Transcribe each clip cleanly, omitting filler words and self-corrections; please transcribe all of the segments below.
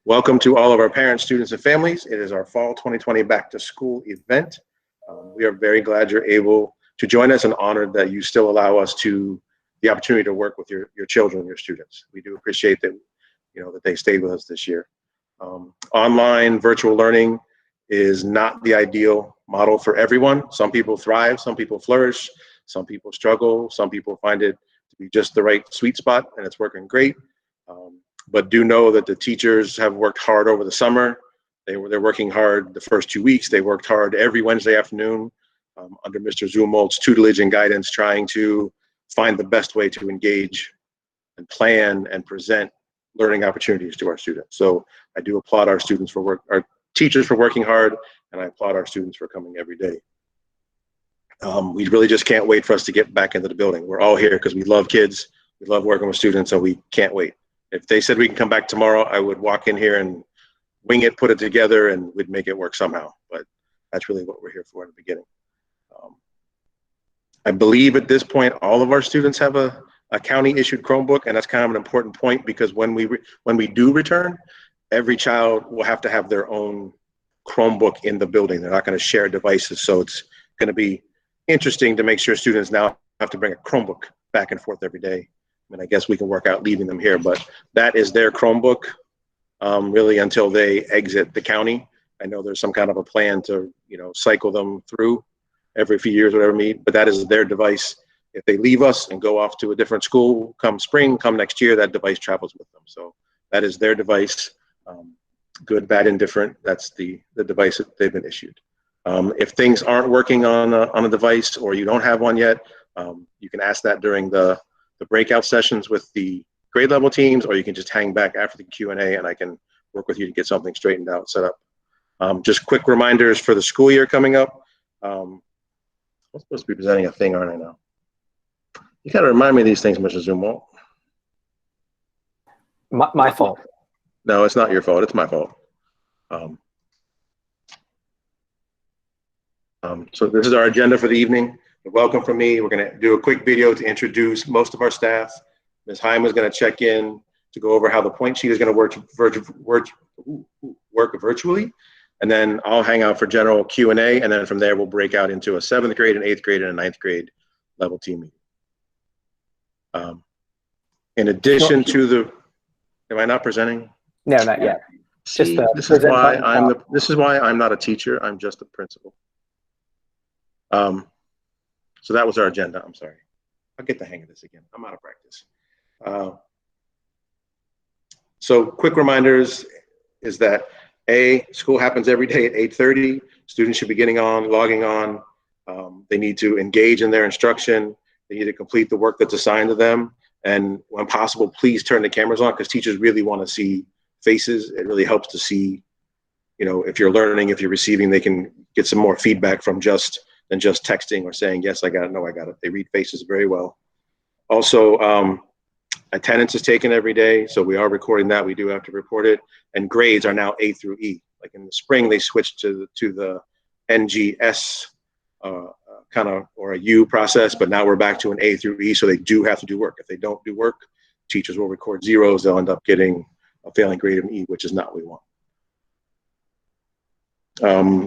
Welcome to all of our parents, students, and families. It is our Fall 2020 Back to School event. We are very glad you're able to join us and honored that you still allow us the opportunity to work with your children, your students. We do appreciate that, that they stayed with us this year. Online virtual learning is not the ideal model for everyone. Some people thrive, some people flourish, some people struggle, some people find it to be just the right sweet spot and it's working great. But do know that the teachers have worked hard over the summer. They're working hard the first 2 weeks. They worked hard every Wednesday afternoon under Mr. Zumwalt's tutelage and guidance, trying to find the best way to engage and plan and present learning opportunities to our students. So I do applaud our teachers for working hard, and I applaud our students for coming every day. We really just can't wait for us to get back into the building. We're all here because we love kids, we love working with students, so we can't wait. If they said we can come back tomorrow, I would walk in here and wing it, put it together, and we'd make it work somehow. But that's really what we're here for in the beginning. I believe at this point, all of our students have a county-issued Chromebook, and that's kind of an important point because when we do return, every child will have to have their own Chromebook in the building. They're not going to share devices, so it's going to be interesting to make sure students now have to bring a Chromebook back and forth every day. I mean, I guess we can work out leaving them here, but that is their Chromebook really until they exit the county. I know there's some kind of a plan to, cycle them through every few years, whatever we need, but that is their device. If they leave us and go off to a different school, come spring, come next year, that device travels with them. So that is their device, good, bad, indifferent. That's the device that they've been issued. If things aren't working on a device or you don't have one yet, you can ask that during the breakout sessions with the grade level teams, or you can just hang back after the Q&A and I can work with you to get something straightened out, set up. Just quick reminders for the school year coming up. I'm supposed to be presenting a thing, aren't I now? You gotta remind me of these things, Mr. Zumwalt. My fault. No, it's not your fault, it's my fault. So this is our agenda for the evening. Welcome from me. We're going to do a quick video to introduce most of our staff. Ms. Heim is going to check in to go over how the point sheet is going to work virtually. And then I'll hang out for general Q&A. And then from there, we'll break out into a 7th grade, an 8th grade, and a 9th grade level team meeting. In addition to the, am I not presenting? No, not yet. See, this is why I'm not a teacher. I'm just a principal. So that was our agenda. I'm sorry. I'll get the hang of this again. I'm out of practice. So quick reminders is that school happens every day at 8:30. Students should be logging on. They need to engage in their instruction. They need to complete the work that's assigned to them. And when possible, please turn the cameras on because teachers really want to see faces. It really helps to see, if you're learning, if you're receiving, they can get some more feedback than just texting or saying, yes, I got it, no, I got it. They read faces very well. Also, attendance is taken every day, so we are recording that. We do have to report it. And grades are now A through E. Like in the spring, they switched to the NGS or a U process, but now we're back to an A through E, so they do have to do work. If they don't do work, teachers will record zeros. They'll end up getting a failing grade of an E, which is not what we want.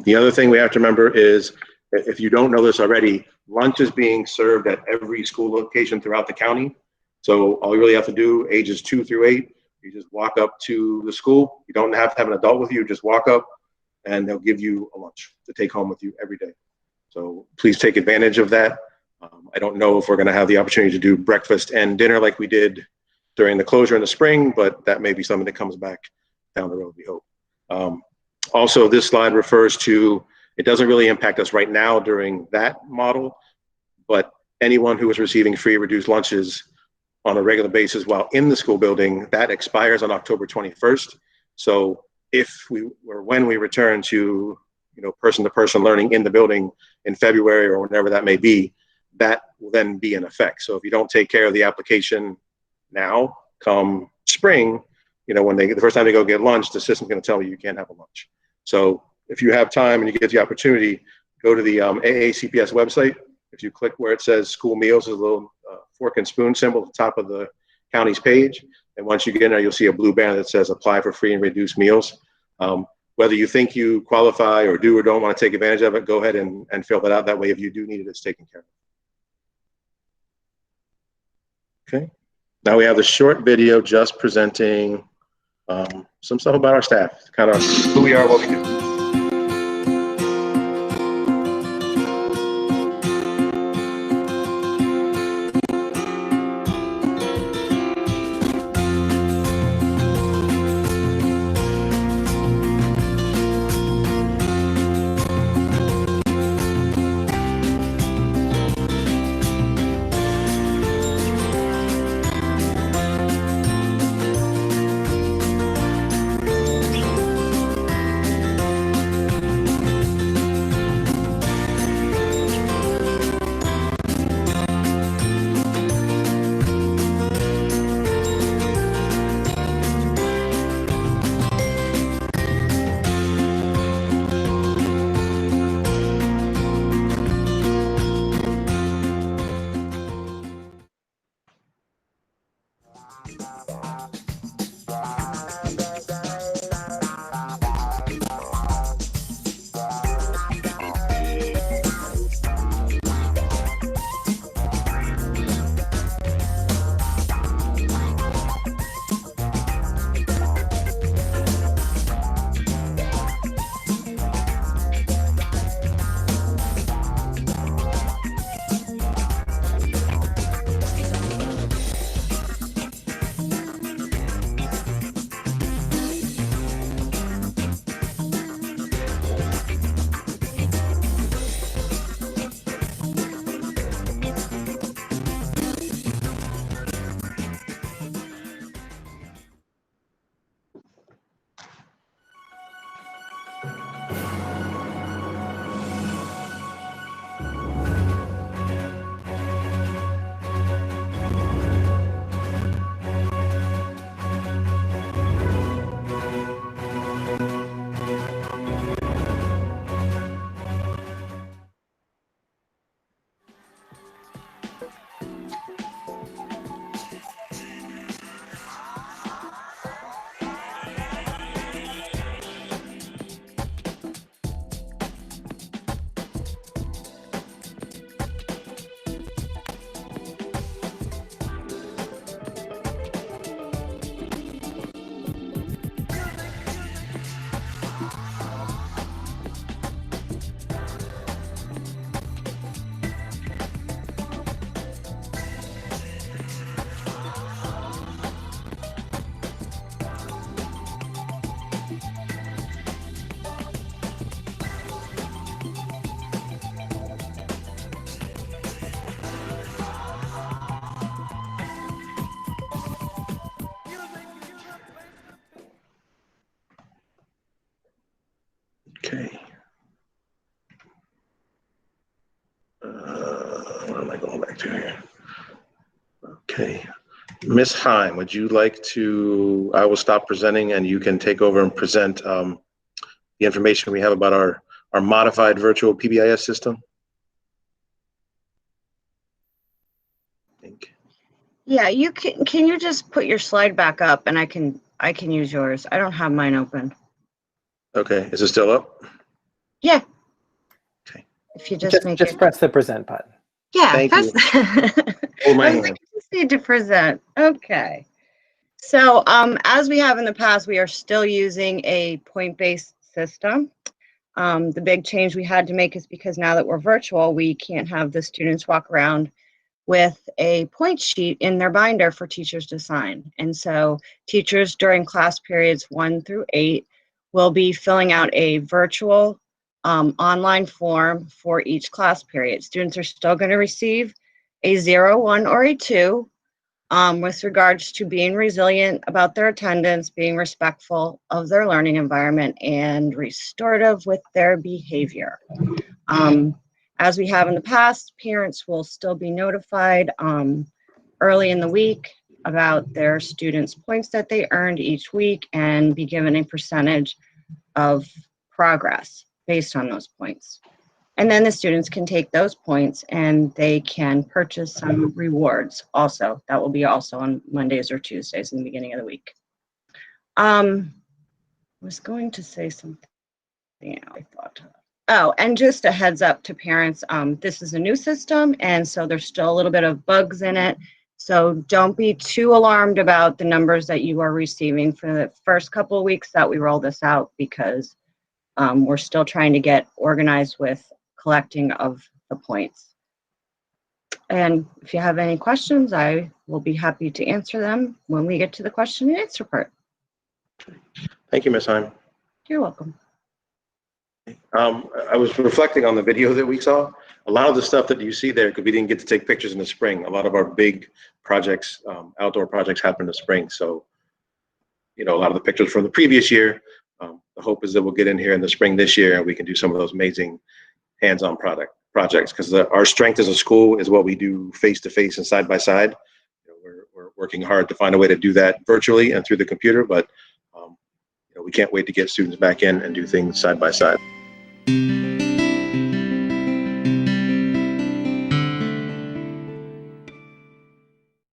The other thing we have to remember is, if you don't know this already, lunch is being served at every school location throughout the county. So all you really have to do, ages 2 through 8, you just walk up to the school. You don't have to have an adult with you, just walk up and they'll give you a lunch to take home with you every day. So please take advantage of that. I don't know if we're gonna have the opportunity to do breakfast and dinner like we did during the closure in the spring, but that may be something that comes back down the road, we hope. Also, this slide refers to, it doesn't really impact us right now during that model, but anyone who is receiving free reduced lunches on a regular basis while in the school building, that expires on October 21st. So when we return to person-to-person learning in the building in February or whenever that may be, that will then be in effect. So if you don't take care of the application now, come spring, when the first time they go get lunch, the system's going to tell you can't have a lunch. So if you have time and you get the opportunity, go to the AACPS website. If you click where it says school meals, there's a little fork and spoon symbol at the top of the county's page. And once you get in there, you'll see a blue banner that says apply for free and reduced meals. Whether you think you qualify or do or don't want to take advantage of it, go ahead and fill that out. That way, if you do need it, it's taken care of. Okay. Now we have the short video just presenting some stuff about our staff, kind of who we are, what we do. Okay. What am I going back to here? Okay. Ms. Heim, would you like to, I will stop presenting and you can take over and present the information we have about our modified virtual PBIS system? I think. Yeah, you can you just put your slide back up and I can use yours. I don't have mine open. Okay, is it still up? Yeah. Okay. If you just make just it. press the present button. Yeah, Thank press. Hold my I was hand. like, you just need to present. Okay. So as we have in the past, we are still using a point-based system. The big change we had to make is because now that we're virtual, we can't have the students walk around with a point sheet in their binder for teachers to sign. And so teachers during class periods 1 through 8 will be filling out a virtual online form for each class period. Students are still going to receive a 0, 1, or a 2 with regards to being resilient about their attendance, being respectful of their learning environment, and restorative with their behavior. As we have in the past, parents will still be notified early in the week about their students' points that they earned each week and be given a percentage of progress based on those points. And then the students can take those points and they can purchase some rewards also. That will be also on Mondays or Tuesdays in the beginning of the week. I was going to say something else I thought. Oh, and just a heads up to parents, this is a new system, and so there's still a little bit of bugs in it. So don't be too alarmed about the numbers that you are receiving for the first couple of weeks that we roll this out, because we're still trying to get organized with collecting of the points. And if you have any questions, I will be happy to answer them when we get to the question and answer part. Thank you, Ms. Heim. You're welcome. I was reflecting on the video that we saw. A lot of the stuff that you see there, because we didn't get to take pictures in the spring, a lot of our big projects, outdoor projects happen in the spring. So, you know, a lot of the pictures from the previous year, the hope is that we'll get in here in the spring this year and we can do some of those amazing hands-on projects, because our strength as a school is what we do face-to-face and side-by-side. You know, we're working hard to find a way to do that virtually and through the computer, but you know, we can't wait to get students back in and do things side-by-side.